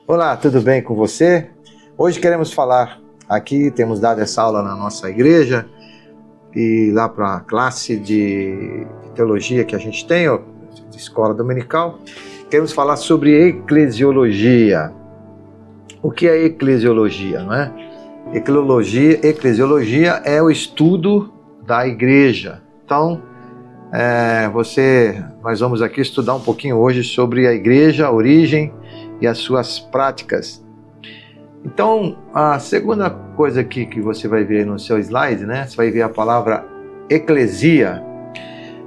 Olá, tudo bem com você? Hoje queremos falar aqui, temos dado essa aula na nossa igreja e lá para a classe de teologia que a gente tem, de escola dominical, queremos falar sobre eclesiologia. O que é eclesiologia, não é? Eclesiologia é o estudo da igreja. Então, nós vamos aqui estudar um pouquinho hoje sobre a igreja, a origem e as suas práticas. Então, a segunda coisa aqui que você vai ver no seu slide, né? Você vai ver a palavra eclesia.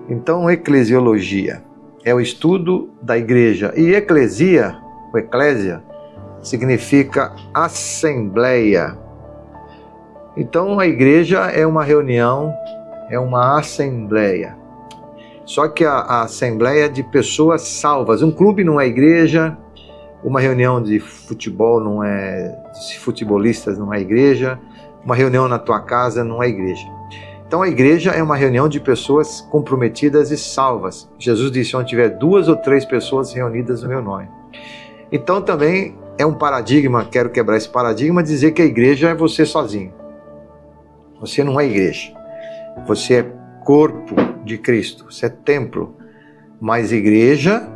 Então, eclesiologia é o estudo da igreja. E eclesia, ou eclésia, significa assembleia. Então, a igreja é uma reunião, é uma assembleia. Só que a assembleia é de pessoas salvas. Um clube não é igreja, uma reunião de futebol não é, de futebolistas não é igreja, uma reunião na tua casa não é igreja. Então a igreja é uma reunião de pessoas comprometidas e salvas. Jesus disse, onde tiver 2 ou 3 pessoas reunidas no meu nome. Então também é um paradigma, quero quebrar esse paradigma, dizer que a igreja é você sozinho. Você não é igreja. Você é corpo de Cristo, você é templo. Mas igreja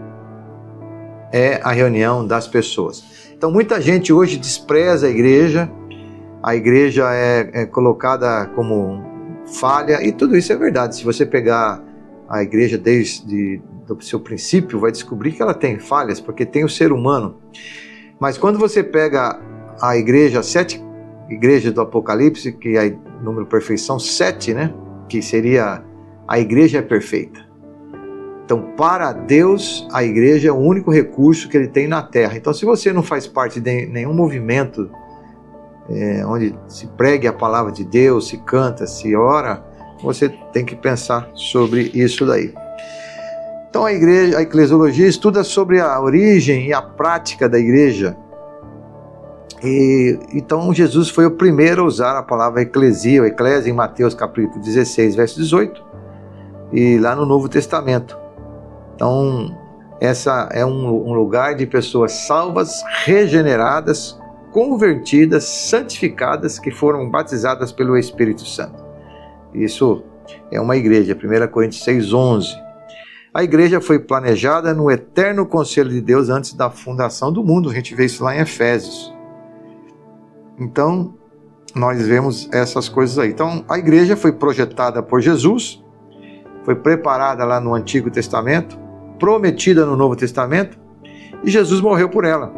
é a reunião das pessoas. Então muita gente hoje despreza a igreja é colocada como falha, e tudo isso é verdade. Se você pegar a igreja desde o seu princípio, vai descobrir que ela tem falhas, porque tem o ser humano. Mas quando você pega a igreja, 7 igrejas do Apocalipse, que é o número de perfeição, 7, né? Que seria a igreja é perfeita. Então, para Deus, a igreja é o único recurso que Ele tem na terra. Então, se você não faz parte de nenhum movimento onde se pregue a palavra de Deus, se canta, se ora, você tem que pensar sobre isso daí. Então, a eclesiologia estuda sobre a origem e a prática da igreja. Então, Jesus foi o primeiro a usar a palavra eclesia, ou eclésia, em Mateus capítulo 16, verso 18, e lá no Novo Testamento. Então, essa é um lugar de pessoas salvas, regeneradas, convertidas, santificadas, que foram batizadas pelo Espírito Santo. Isso é uma igreja, 1 Coríntios 6:11. A igreja foi planejada no eterno conselho de Deus antes da fundação do mundo. A gente vê isso lá em Efésios. Então, nós vemos essas coisas aí. Então, a igreja foi projetada por Jesus, foi preparada lá no Antigo Testamento, prometida no Novo Testamento, e Jesus morreu por ela.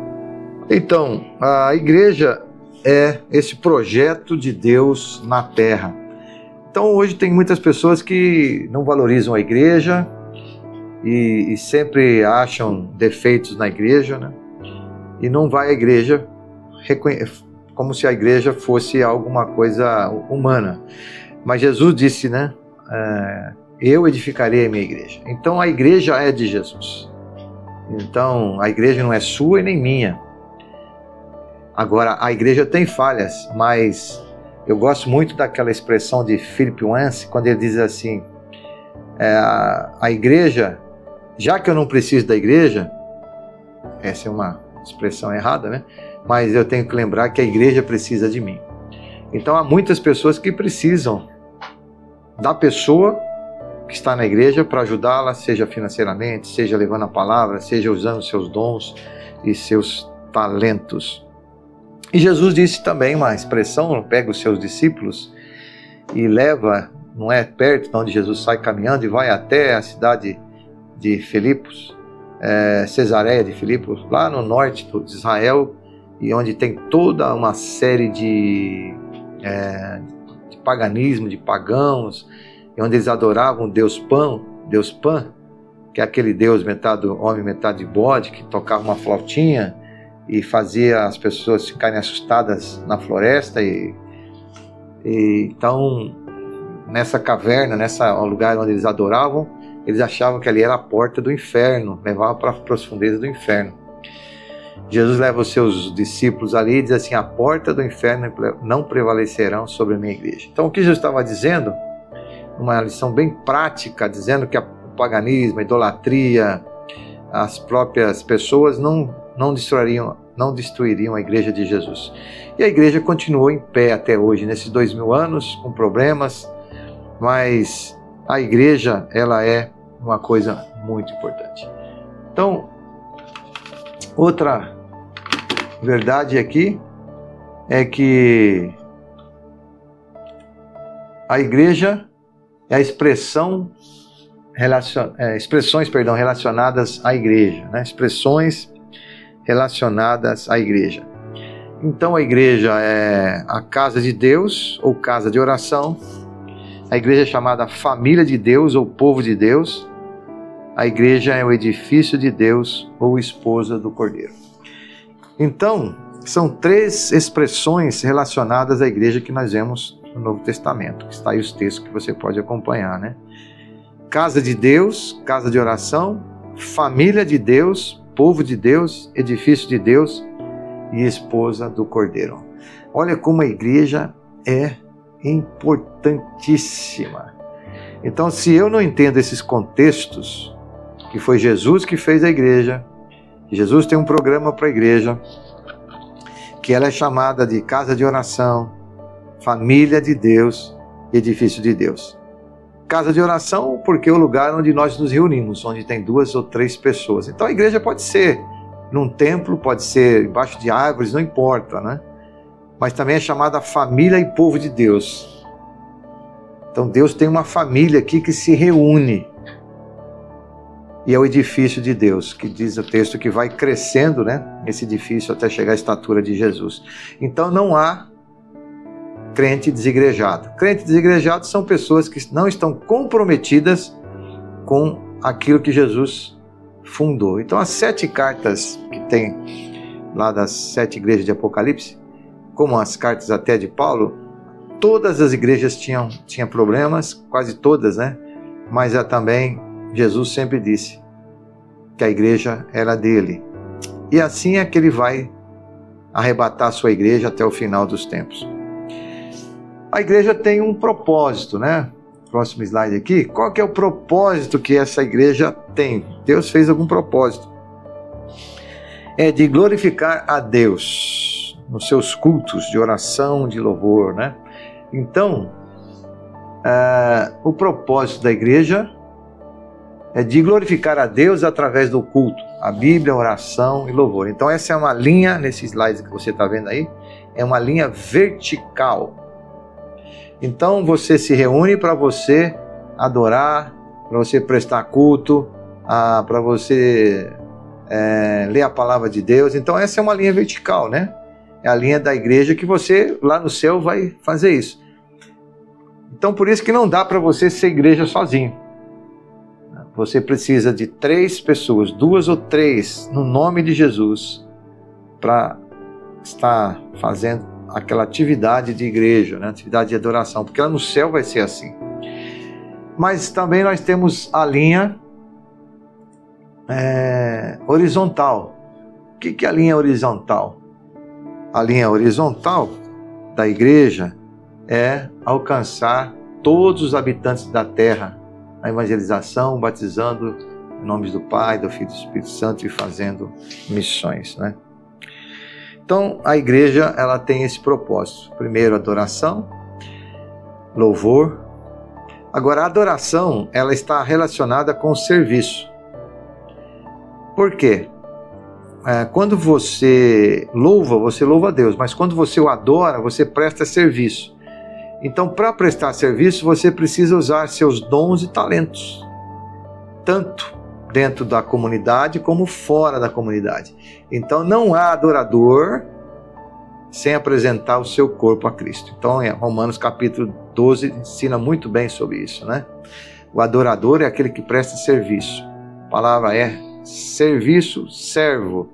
Então, a igreja é esse projeto de Deus na terra. Então, hoje tem muitas pessoas que não valorizam a igreja e sempre acham defeitos na igreja, né? E não vai à igreja como se a igreja fosse alguma coisa humana. Mas Jesus disse, né? Eu edificarei a minha igreja. Então a igreja é de Jesus. Então a igreja não é sua e nem minha. Agora, a igreja tem falhas, mas eu gosto muito daquela expressão de Philip Yancey, quando ele diz assim, a igreja, já que eu não preciso da igreja, essa é uma expressão errada, né? Mas eu tenho que lembrar que a igreja precisa de mim. Então há muitas pessoas que precisam da pessoa que está na igreja para ajudá-la, seja financeiramente, seja levando a palavra, seja usando seus dons e seus talentos. E Jesus disse também uma expressão, pega os seus discípulos e leva, não é perto de onde Jesus sai caminhando e vai até a cidade de Filipos, Cesareia de Filipos, lá no norte de Israel, e onde tem toda uma série de paganismo, de pagãos, e onde eles adoravam Deus Pan, que é aquele Deus metade homem, metade bode, que tocava uma flautinha e fazia as pessoas ficarem assustadas na floresta. Então, nessa caverna, nesse lugar onde eles adoravam, eles achavam que ali era a porta do inferno, levava para as profundezas do inferno. Jesus leva os seus discípulos ali e diz assim, a porta do inferno não prevalecerão sobre a minha igreja. Então o que Jesus estava dizendo, uma lição bem prática, dizendo que o paganismo, a idolatria, as próprias pessoas não destruiriam não destruiriam a igreja de Jesus. E a igreja continuou em pé até hoje, nesses 2000 anos, com problemas, mas a igreja, ela é uma coisa muito importante. Então, outra verdade aqui é que a igreja é a expressões relacionadas à igreja, né? Expressões relacionadas à igreja. Então a igreja é a casa de Deus ou casa de oração. A igreja é chamada família de Deus ou povo de Deus. A igreja é o edifício de Deus ou esposa do Cordeiro. Então, são 3 expressões relacionadas à igreja que nós vemos no Novo Testamento. Está aí os textos que você pode acompanhar, né? Casa de Deus, casa de oração, família de Deus, povo de Deus, edifício de Deus e esposa do Cordeiro. Olha como a igreja é importantíssima. Então, se eu não entendo esses contextos, que foi Jesus que fez a igreja, Jesus tem um programa para a igreja, que ela é chamada de casa de oração, família de Deus, edifício de Deus. Casa de oração porque é o lugar onde nós nos reunimos, onde tem 2 ou 3 pessoas. Então a igreja pode ser num templo, pode ser embaixo de árvores, não importa, né? Mas também é chamada família e povo de Deus. Então Deus tem uma família aqui que se reúne. E é o edifício de Deus, que diz o texto que vai crescendo, né? Esse edifício até chegar à estatura de Jesus. Então não há crente desigrejado. Crente desigrejado são pessoas que não estão comprometidas com aquilo que Jesus fundou. Então as 7 cartas que tem lá das 7 igrejas de Apocalipse, como as cartas até de Paulo, todas as igrejas tinham problemas, quase todas, né? Mas também Jesus sempre disse que a igreja era dele. E assim é que ele vai arrebatar a sua igreja até o final dos tempos. A igreja tem um propósito, né? Próximo slide aqui. Qual que é o propósito que essa igreja tem? Deus fez algum propósito. É de glorificar a Deus nos seus cultos de oração, de louvor, né? Então, o propósito da igreja é de glorificar a Deus através do culto, a Bíblia, a oração e louvor. Então essa é uma linha, nesse slide que você está vendo aí, é uma linha vertical. Então você se reúne para você adorar, para você prestar culto, para você ler a palavra de Deus. Então essa é uma linha vertical, né? É a linha da igreja que você lá no céu vai fazer isso. Então por isso que não dá para você ser igreja sozinho. Você precisa de 3 pessoas, 2 ou 3, no nome de Jesus, para estar fazendo aquela atividade de igreja, né? Atividade de adoração, porque lá no céu vai ser assim. Mas também nós temos a linha horizontal. O que é a linha horizontal? A linha horizontal da igreja é alcançar todos os habitantes da terra, a evangelização, batizando em nome do Pai, do Filho e do Espírito Santo e fazendo missões, né? Então, a igreja, ela tem esse propósito. Primeiro, adoração, louvor. Agora, a adoração, ela está relacionada com o serviço. Por quê? Quando você louva a Deus, mas quando você o adora, você presta serviço. Então, para prestar serviço, você precisa usar seus dons e talentos, tanto dentro da comunidade como fora da comunidade. Então, não há adorador sem apresentar o seu corpo a Cristo. Então, Romanos capítulo 12 ensina muito bem sobre isso, né? O adorador é aquele que presta serviço. A palavra é serviço, servo.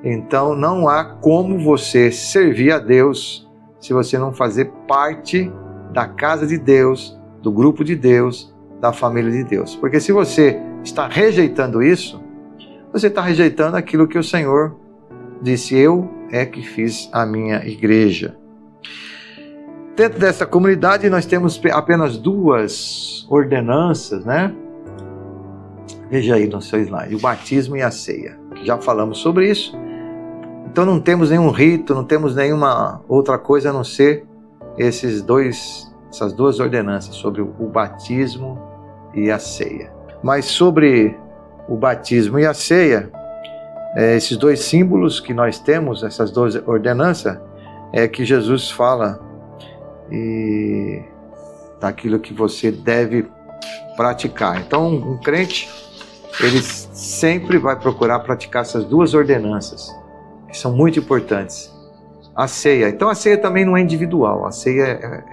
Então, não há como você servir a Deus se você não fazer parte da casa de Deus, do grupo de Deus, da família de Deus. Porque se você está rejeitando isso, você está rejeitando aquilo que o Senhor disse: eu é que fiz a minha igreja. Dentro dessa comunidade nós temos apenas 2 ordenanças, né? Veja aí no seu slide, o batismo e a ceia. Já falamos sobre isso. Então não temos nenhum rito, não temos nenhuma outra coisa a não ser essas duas ordenanças sobre o batismo e a ceia. Mas sobre o batismo e a ceia, esses dois símbolos que nós temos, essas duas ordenanças, é que Jesus fala e daquilo que você deve praticar. Então um crente, ele sempre vai procurar praticar essas duas ordenanças, que são muito importantes. A ceia. Então a ceia também não é individual. A ceia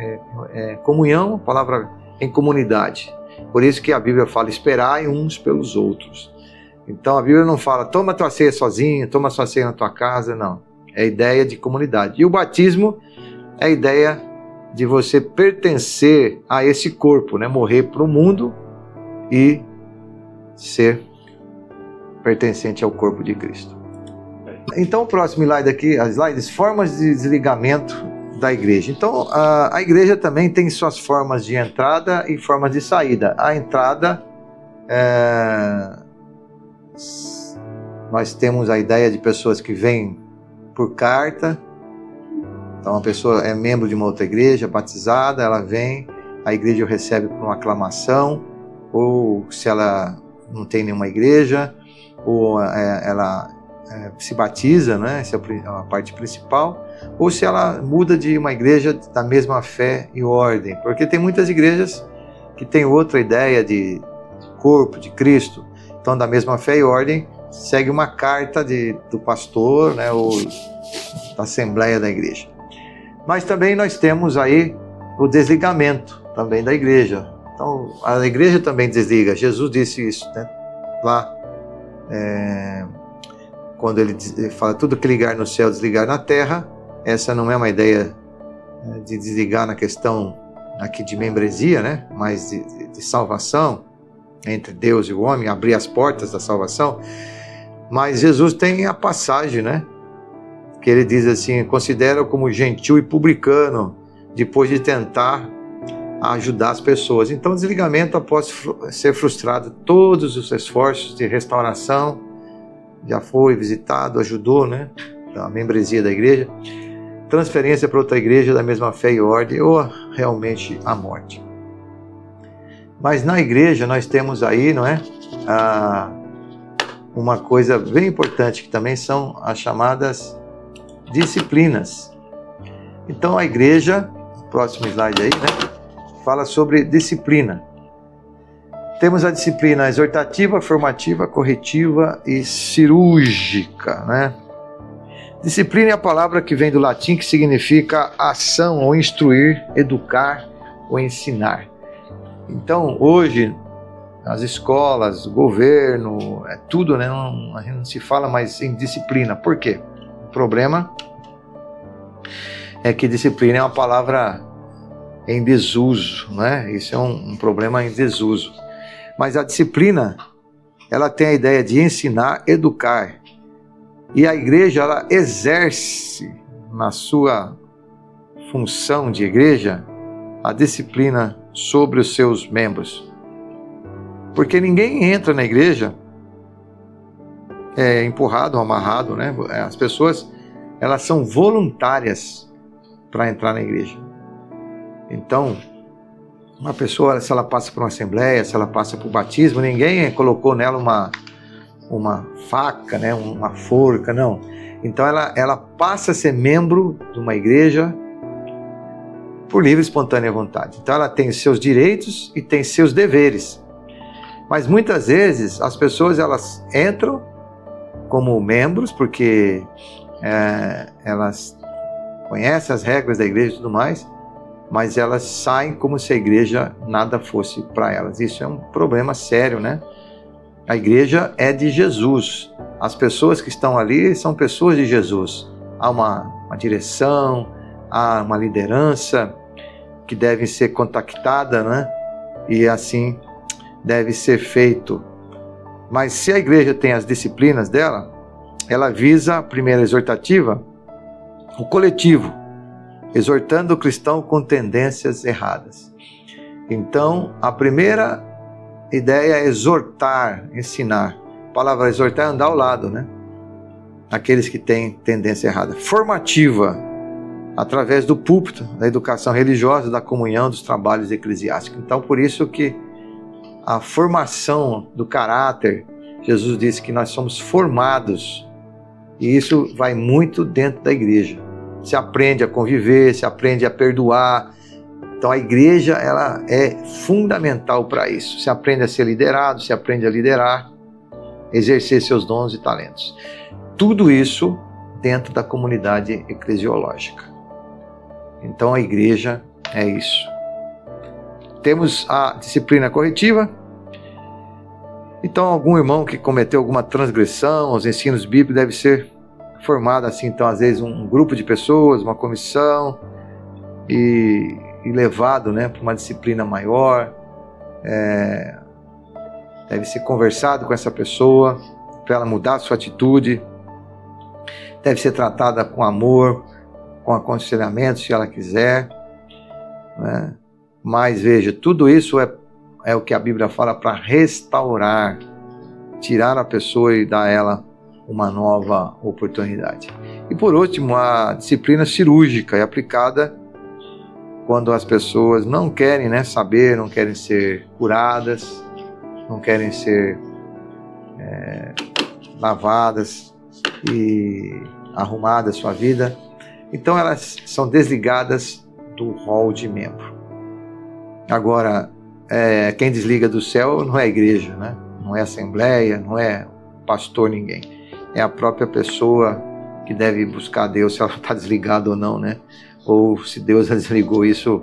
é comunhão, a palavra em comunidade. Por isso que a Bíblia fala, esperai uns pelos outros. Então a Bíblia não fala, toma tua ceia sozinho, toma sua ceia na tua casa, não. É a ideia de comunidade. E o batismo é a ideia de você pertencer a esse corpo, né? Morrer para o mundo e ser pertencente ao corpo de Cristo. Então o próximo slide aqui, as slides, formas de desligamento da igreja. Então a igreja também tem suas formas de entrada e formas de saída. A entrada, nós temos a ideia de pessoas que vêm por carta. Então a pessoa é membro de uma outra igreja, batizada, ela vem, a igreja o recebe por uma aclamação, ou se ela não tem nenhuma igreja, ou ela se batiza, né? Essa é a parte principal, ou se ela muda de uma igreja da mesma fé e ordem, porque tem muitas igrejas que têm outra ideia de corpo, de Cristo. Então da mesma fé e ordem segue uma carta do pastor, né? Ou da assembleia da igreja. Mas também nós temos aí o desligamento também da igreja. Então a igreja também desliga. Jesus disse isso, né? Lá quando ele fala tudo que ligar no céu, desligar na terra. Essa não é uma ideia de desligar na questão aqui de membresia, né? Mas de salvação entre Deus e o homem, abrir as portas da salvação. Mas Jesus tem a passagem, né? Que ele diz assim, considera como gentil e publicano, depois de tentar ajudar as pessoas. Então o desligamento, após ser frustrado, todos os esforços de restauração, já foi visitado, ajudou, né? A membresia da igreja, transferência para outra igreja da mesma fé e ordem, ou realmente a morte. Mas na igreja nós temos aí, não é? Uma coisa bem importante, que também são as chamadas disciplinas. Então a igreja, próximo slide aí, né? Fala sobre disciplina. Temos a disciplina exortativa, formativa, corretiva e cirúrgica, né? Disciplina é a palavra que vem do latim, que significa ação, ou instruir, educar ou ensinar. Então, hoje, as escolas, o governo, tudo, né? A gente não se fala mais em disciplina. Por quê? O problema é que disciplina é uma palavra em desuso, né? Isso é um problema em desuso. Mas a disciplina, ela tem a ideia de ensinar, educar. E a igreja, ela exerce na sua função de igreja a disciplina sobre os seus membros. Porque ninguém entra na igreja empurrado, amarrado, né? As pessoas, elas são voluntárias para entrar na igreja. Então, uma pessoa, se ela passa por uma assembleia, se ela passa por batismo, ninguém colocou nela uma faca, né, uma forca, não. Então ela passa a ser membro de uma igreja por livre e espontânea vontade. Então ela tem seus direitos e tem seus deveres. Mas muitas vezes as pessoas, elas entram como membros porque elas conhecem as regras da igreja e tudo mais, mas elas saem como se a igreja nada fosse para elas. Isso é um problema sério, né? A igreja é de Jesus. As pessoas que estão ali são pessoas de Jesus. Há uma direção, há uma liderança que deve ser contactada, né? E assim deve ser feito. Mas se a igreja tem as disciplinas dela, ela visa, a primeira exortativa, o coletivo, exortando o cristão com tendências erradas. Então, a primeira ideia é exortar, ensinar. A palavra exortar é andar ao lado, né? aqueles que têm tendência errada. Formativa, através do púlpito, da educação religiosa, da comunhão, dos trabalhos eclesiásticos. Então, por isso que a formação do caráter, Jesus disse que nós somos formados, e isso vai muito dentro da igreja. Se aprende a conviver, se aprende a perdoar. Então a igreja, ela é fundamental para isso. Se aprende a ser liderado, se aprende a liderar, exercer seus dons e talentos. Tudo isso dentro da comunidade eclesiológica. Então a igreja é isso. Temos a disciplina corretiva. Então algum irmão que cometeu alguma transgressão aos ensinos bíblicos deve ser formado assim, então às vezes um grupo de pessoas, uma comissão, e levado, né, para uma disciplina maior. Deve ser conversado com essa pessoa para ela mudar a sua atitude. Deve ser tratada com amor, com aconselhamento, se ela quiser, né? Mas veja, tudo isso é o que a Bíblia fala para restaurar, tirar a pessoa e dar a ela uma nova oportunidade. E por último, a disciplina cirúrgica é aplicada quando as pessoas não querem, né, saber, não querem ser curadas, não querem ser lavadas e arrumadas sua vida. Então elas são desligadas do rol de membro. Agora, quem desliga do céu não é a igreja, né? Não é a assembleia, não é pastor, ninguém. É a própria pessoa que deve buscar a Deus, se ela está desligada ou não, né? Ou se Deus já desligou, isso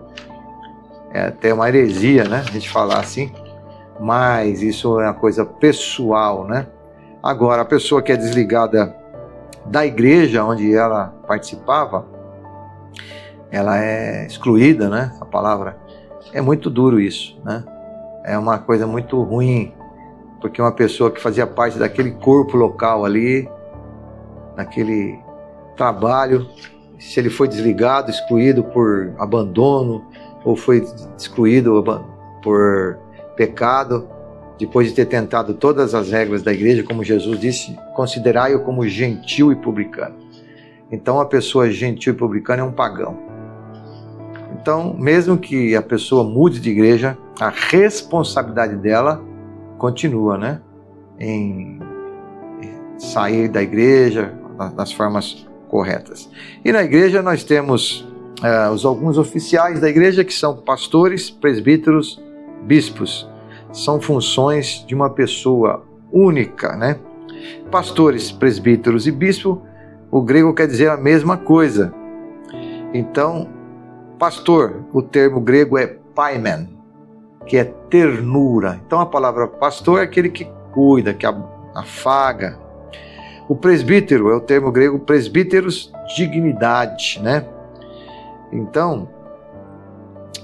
é até uma heresia, né? A gente falar assim, mas isso é uma coisa pessoal, né? Agora, a pessoa que é desligada da igreja onde ela participava, ela é excluída, né? A palavra é muito duro isso, né? É uma coisa muito ruim, porque uma pessoa que fazia parte daquele corpo local ali, naquele trabalho, se ele foi desligado, excluído por abandono, ou foi excluído por pecado, depois de ter tentado todas as regras da igreja, como Jesus disse, considerai-o como gentil e publicano. Então a pessoa gentil e publicana é um pagão. Então, mesmo que a pessoa mude de igreja, a responsabilidade dela continua, né? Em sair da igreja das formas corretas. E na igreja nós temos alguns oficiais da igreja, que são pastores, presbíteros, bispos. São funções de uma pessoa única, né? Pastores, presbíteros e bispo, o grego quer dizer a mesma coisa. Então, pastor, o termo grego é paimen, que é ternura. Então a palavra pastor é aquele que cuida, que afaga. O presbítero é o termo grego presbíteros, dignidade, né? Então,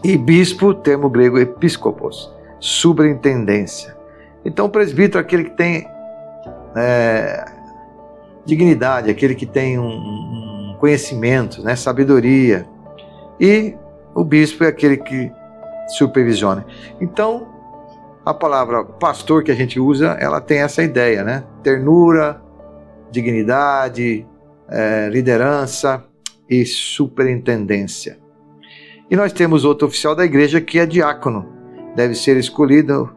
e bispo, termo grego episcopos, superintendência. Então o presbítero é aquele que tem dignidade, aquele que tem um conhecimento, né? Sabedoria. E o bispo é aquele que supervisiona. Então, a palavra pastor que a gente usa, ela tem essa ideia, né? Ternura, dignidade, liderança e superintendência. E nós temos outro oficial da igreja que é diácono. Deve ser escolhido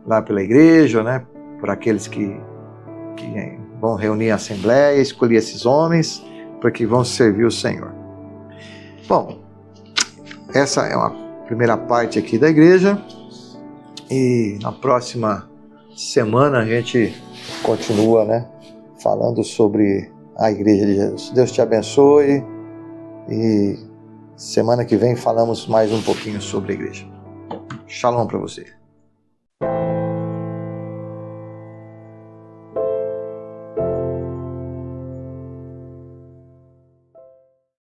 lá pela igreja, né? Por aqueles que vão reunir a assembleia, escolher esses homens para que vão servir o Senhor. Bom, essa é uma primeira parte aqui da igreja, e na próxima semana a gente continua, né, falando sobre a igreja de Jesus. Deus te abençoe, e semana que vem falamos mais um pouquinho sobre a igreja. Shalom para você.